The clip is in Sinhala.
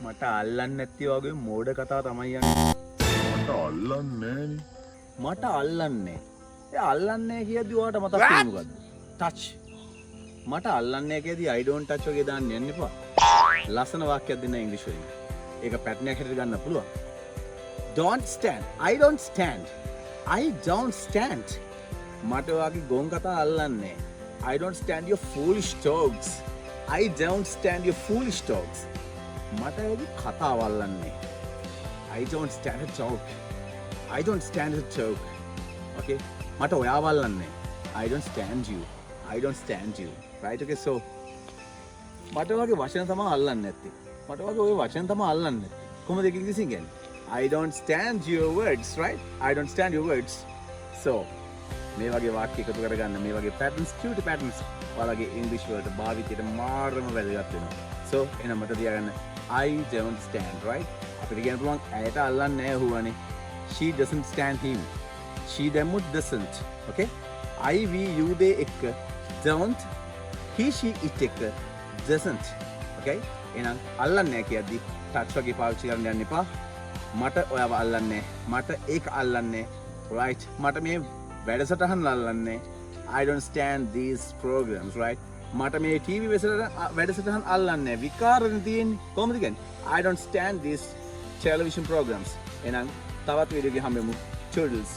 මට අල්ලන්නේ නැති වගේ මෝඩ කතා තමයි යන්නේ. මට අල්ලන්නේ මට අල්ලන්නේ. ඒ අල්ලන්නේ කියද්දි ඔයාට මතක් වෙන්නේ මොකද්ද? ටච්. මට අල්ලන්නේ කියද්දි I don't touch වගේ දාන්න යන්න එපා. ලස්සන වාක්‍යයක් දෙන්න ඉංග්‍රීසි වලින්. ඒක පැටර්න් එකකට ගන්න පුළුවන්. Don't stand. I don't stand. I don't stand. මට ඔයාගේ ගොන් කතා අල්ලන්නේ. I don't stand your foolish talks. I don't stand your foolish talks. මට ඔයාගේ කතාව අල්ලන්නේ. I don't stand a talk. I don't stand a talk. Okay? මට ඔයාව අල්ලන්නේ. I don't stand you. I don't stand you. Right? Okay, so මට ඔයාගේ වචන තමයි අල්ලන්නේ නැත්තේ. මට ඔයාගේ ওই වචන තමයි අල්ලන්නේ නැත්තේ. කොහොමද ඒක ඉංග්‍රීසියෙන් කියන්නේ? I don't stand your words, right? I don't stand your words. So මේ වගේ වාක්‍ය එකතු කරගන්න මේ වගේ patterns, cute patterns ඔයාලගේ English වලට භාවිතයට මාර්ගම වැදගත් වෙනවා. So එහෙනම් මට තියාගන්න I don't stand, right? අපිට කියන්න පුළුවන් ඇයට අල්ලන්නේ නැහැ හුවනේ. She doesn't stand him. She දෙමුත් doesn't. Okay? I we you they එක don't he she it එක doesn't. Okay? එහෙනම් අල්ලන්නේ නැහැ කියද්දි touch වගේ පාවිච්චි කරන්න යන්න එපා. මට ඔයාව අල්ලන්නේ. මට ඒක අල්ලන්නේ. Right? මට මේ වැඩසටහන් අල්ලන්නේ. I don't stand these programs, right? මට මේ TV වැඩසටහන් අල්ලන්නේ. විකාරණ තියෙන්නේ. කොහොමද කියන්නේ? I don't stand these television programs. එහෙනම් තවත් වීඩියෝ එකකින් හම්බෙමු. Toodles.